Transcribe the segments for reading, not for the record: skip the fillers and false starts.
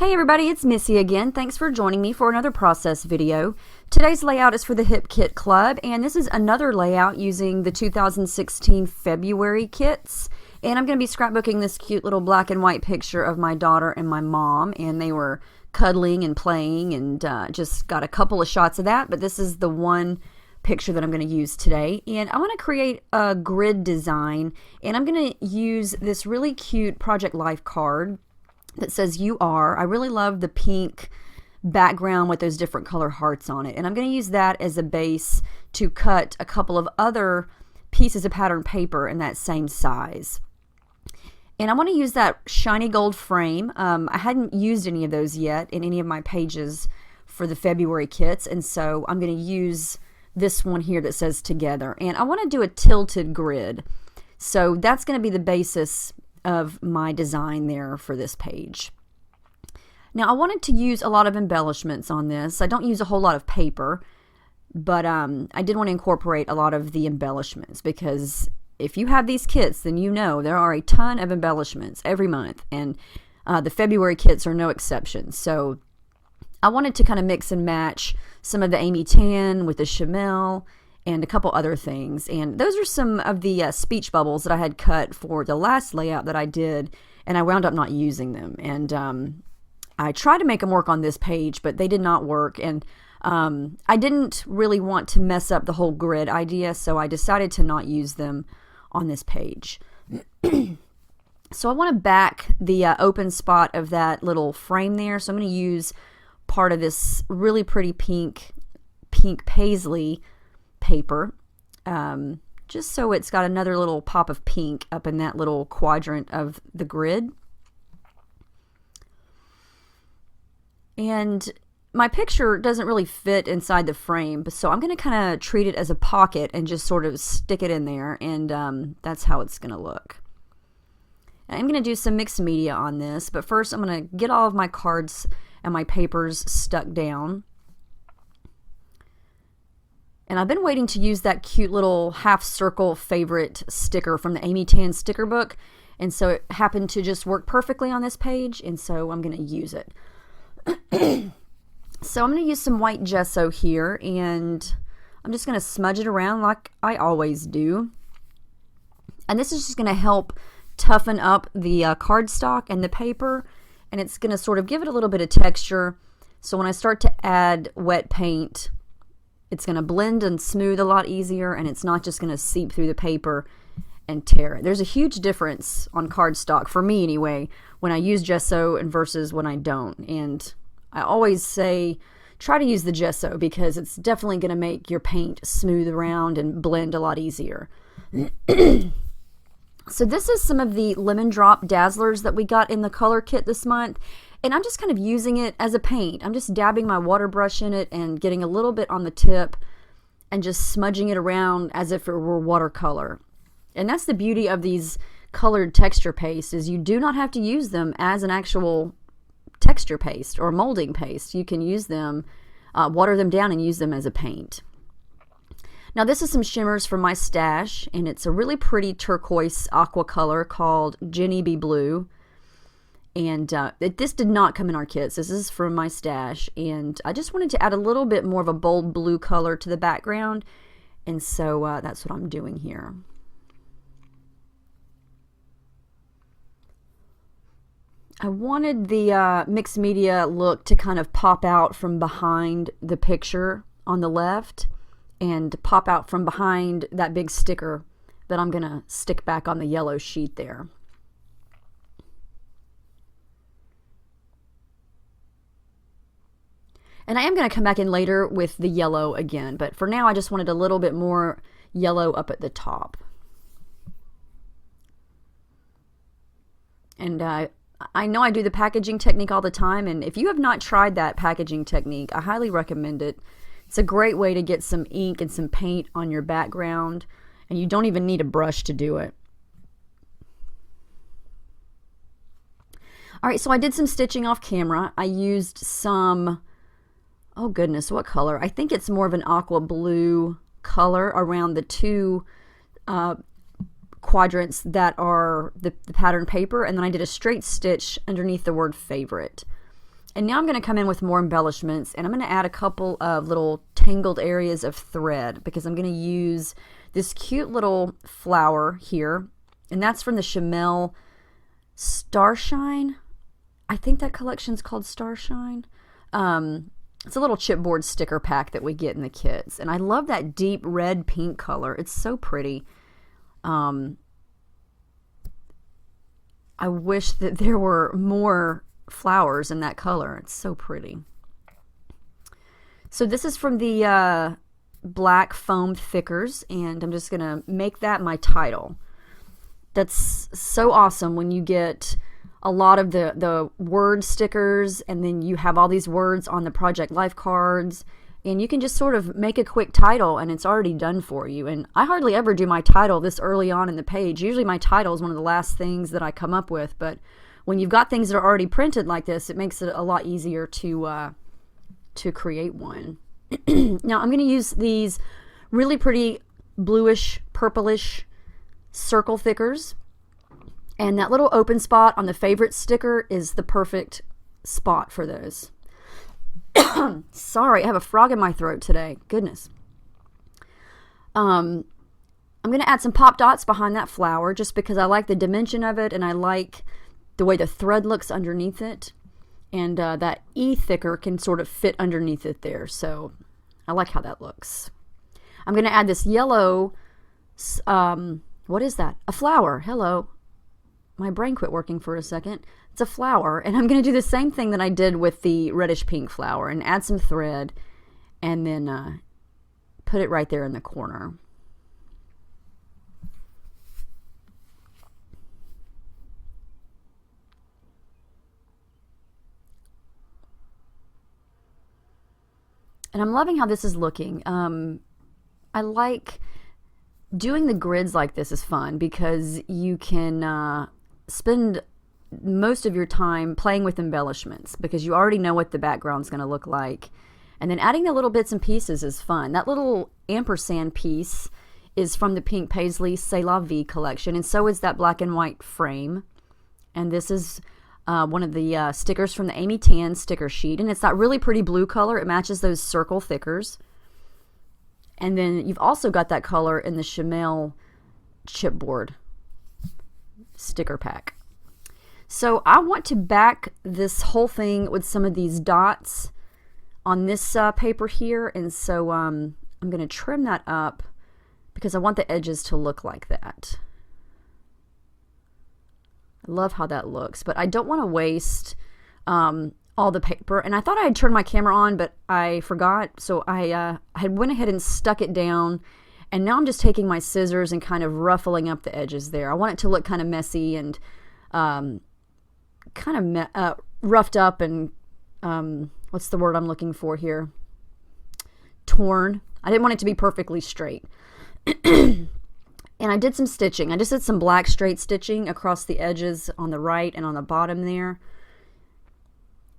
Hey everybody, it's Missy again. Thanks for joining me for another process video. Today's layout is for the Hip Kit Club, and this is another layout using the 2016 February kits. And I'm going to be scrapbooking this cute little black and white picture of my daughter and my mom, and they were cuddling and playing, and just got a couple of shots of that, but this is the one picture that I'm going to use today. And I want to create a grid design, and I'm going to use this really cute Project Life card that says "You Are." I really love the pink background with those different color hearts on it, and I'm going to use that as a base to cut a couple of other pieces of pattern paper in that same size. And I want to use that shiny gold frame. I hadn't used any of those yet in any of my pages for the February kits, and so I'm going to use this one here that says "Together." And I want to do a tilted grid, so that's going to be the basis of my design there for this page. Now I wanted to use a lot of embellishments on this. I don't use a whole lot of paper, but I did want to incorporate a lot of the embellishments, because if you have these kits, then you know there are a ton of embellishments every month, and the February kits are no exception. So I wanted to kind of mix and match some of the Amy Tan with the Chamel and a couple other things. And those are some of the speech bubbles that I had cut for the last layout that I did, and I wound up not using them. And I tried to make them work on this page, but they did not work. And I didn't really want to mess up the whole grid idea, so I decided to not use them on this page. So I want to back the open spot of that little frame there. So I'm going to use part of this really pretty pink paisley paper, just so it's got another little pop of pink up in that little quadrant of the grid. And my picture doesn't really fit inside the frame, so I'm going to kind of treat it as a pocket and just sort of stick it in there, and that's how it's going to look. And I'm going to do some mixed media on this, but first I'm going to get all of my cards and my papers stuck down. And I've been waiting to use that cute little half circle favorite sticker from the Amy Tan sticker book, and so it happened to just work perfectly on this page, and so I'm going to use it. So I'm going to use some white gesso here, and I'm just going to smudge it around like I always do. And this is just going to help toughen up the cardstock and the paper, and it's going to sort of give it a little bit of texture, so when I start to add wet paint, it's going to blend and smooth a lot easier, and it's not just going to seep through the paper and tear it. There's a huge difference on cardstock, for me anyway, when I use gesso and versus when I don't. And I always say try to use the gesso, because it's definitely going to make your paint smooth around and blend a lot easier. So this is some of the Lemon Drop Dazzlers that we got in the color kit this month. And I'm just kind of using it as a paint. I'm just dabbing my water brush in it and getting a little bit on the tip and just smudging it around as if it were watercolor. And that's the beauty of these colored texture pastes, is you do not have to use them as an actual texture paste or molding paste. You can use them, water them down and use them as a paint. Now this is some shimmers from my stash, and it's a really pretty turquoise aqua color called Jenny Be Blue. And this did not come in our kits. This is from my stash, and I just wanted to add a little bit more of a bold blue color to the background, and so that's what I'm doing here. I wanted the mixed media look to kind of pop out from behind the picture on the left and pop out from behind that big sticker that I'm going to stick back on the yellow sheet there. And I am going to come back in later with the yellow again, but for now I just wanted a little bit more yellow up at the top. And I know I do the packaging technique all the time, and if you have not tried that packaging technique, I highly recommend it. It's a great way to get some ink and some paint on your background, and you don't even need a brush to do it. Alright, so I did some stitching off camera. I used some, oh goodness, what color? I think it's more of an aqua blue color around the two quadrants that are the pattern paper, and then I did a straight stitch underneath the word favorite. And now I'm going to come in with more embellishments, and I'm going to add a couple of little tangled areas of thread because I'm going to use this cute little flower here, and that's from the Chamel Starshine. I think that collection's called Starshine. It's a little chipboard sticker pack that we get in the kits, and I love that deep red pink color. It's so pretty. I wish that there were more flowers in that color. It's so pretty. So this is from the black foam thickers, and I'm just gonna make that my title. That's so awesome when you get a lot of the word stickers, and then you have all these words on the Project Life cards, and you can just sort of make a quick title and it's already done for you. And I hardly ever do my title this early on in the page. Usually my title is one of the last things that I come up with, but when you've got things that are already printed like this, it makes it a lot easier to create one. Now I'm going to use these really pretty bluish, purplish circle thickers. And that little open spot on the favorite sticker is the perfect spot for those. Sorry, I have a frog in my throat today. Goodness. I'm going to add some pop dots behind that flower just because I like the dimension of it and I like the way the thread looks underneath it, and that E thicker can sort of fit underneath it there, so I like how that looks. I'm going to add this yellow, what is that? A flower. Hello. My brain quit working for a second. It's a flower, and I'm going to do the same thing that I did with the reddish pink flower and add some thread and then put it right there in the corner. And I'm loving how this is looking. I like doing the grids like this is fun because you can spend most of your time playing with embellishments because you already know what the background's going to look like. And then adding the little bits and pieces is fun. That little ampersand piece is from the Pink Paisley C'est La Vie collection, and so is that black and white frame. And this is one of the stickers from the Amy Tan sticker sheet, and it's that really pretty blue color. It matches those circle thickers. And then you've also got that color in the Chamel chipboard sticker pack. So I want to back this whole thing with some of these dots on this paper here, and so I'm going to trim that up because I want the edges to look like that. I love how that looks, but I don't want to waste all the paper. And I thought I had turned my camera on, but I forgot, so I had went ahead and stuck it down, and now I'm just taking my scissors and kind of ruffling up the edges there. I want it to look kind of messy and kind of roughed up and what's the word I'm looking for here? Torn. I didn't want it to be perfectly straight. And I did some stitching. I just did some black straight stitching across the edges on the right and on the bottom there.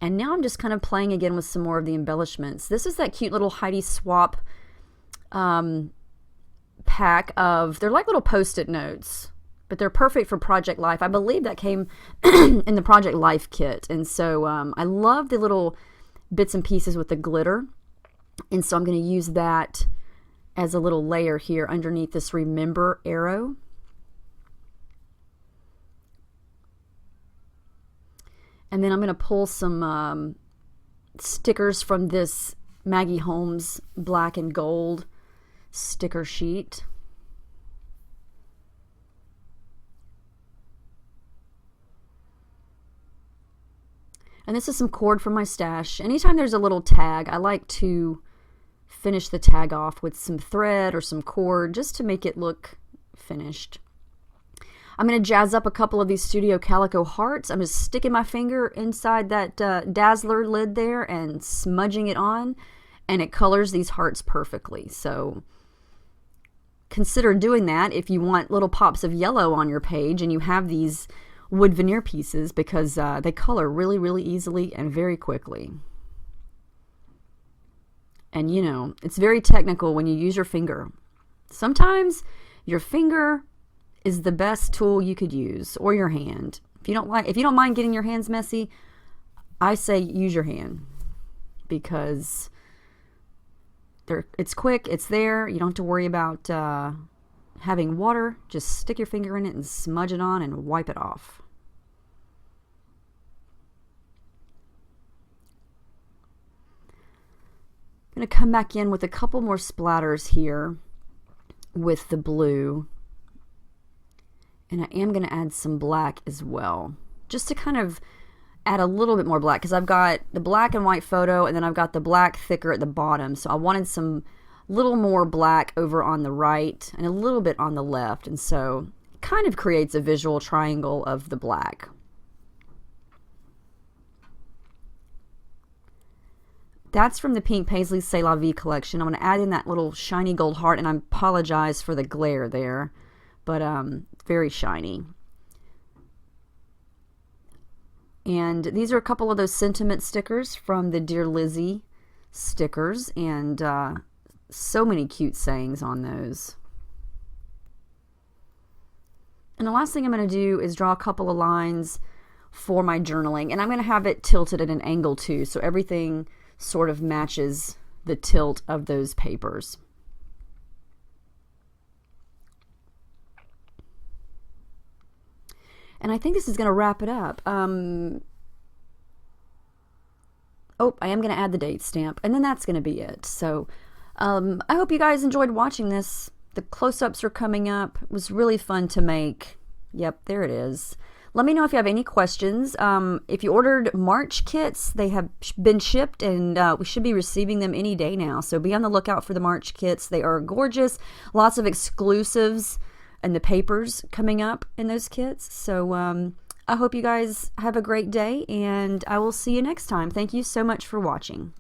And now I'm just kind of playing again with some more of the embellishments. This is that cute little Heidi Swap pack of, they're like little post-it notes, but they're perfect for Project Life. I believe that came in the Project Life kit. And so I love the little bits and pieces with the glitter. And so I'm going to use that as a little layer here underneath this remember arrow. And then I'm going to pull some stickers from this Maggie Holmes black and gold sticker sheet. And this is some cord from my stash. Anytime there's a little tag, I like to finish the tag off with some thread or some cord just to make it look finished. I'm going to jazz up a couple of these Studio Calico hearts. I'm just sticking my finger inside that Dazzler lid there and smudging it on, and it colors these hearts perfectly. So consider doing that if you want little pops of yellow on your page and you have these wood veneer pieces, because they color really, really easily and very quickly. And you know, it's very technical when you use your finger. Sometimes your finger is the best tool you could use, or your hand. If you don't mind getting your hands messy, I say use your hand because it's quick, it's there, you don't have to worry about having water. Just stick your finger in it and smudge it on and wipe it off. I'm going to come back in with a couple more splatters here with the blue. And I am going to add some black as well, just to kind of add a little bit more black, because I've got the black and white photo and then I've got the black thicker at the bottom. So I wanted some little more black over on the right and a little bit on the left, and so it kind of creates a visual triangle of the black. That's from the Pink Paisley C'est La Vie collection. I'm going to add in that little shiny gold heart, and I apologize for the glare there, but very shiny. And these are a couple of those sentiment stickers from the Dear Lizzie stickers, and so many cute sayings on those. And the last thing I'm going to do is draw a couple of lines for my journaling, and I'm going to have it tilted at an angle too, so everything sort of matches the tilt of those papers. And I think this is going to wrap it up. Oh, I am going to add the date stamp, and then that's going to be it. So I hope you guys enjoyed watching this. The close-ups are coming up. It was really fun to make. Yep, there it is. Let me know if you have any questions. If you ordered March kits, they have been shipped, and we should be receiving them any day now. So be on the lookout for the March kits. They are gorgeous. Lots of exclusives and the papers coming up in those kits. So I hope you guys have a great day, and I will see you next time. Thank you so much for watching.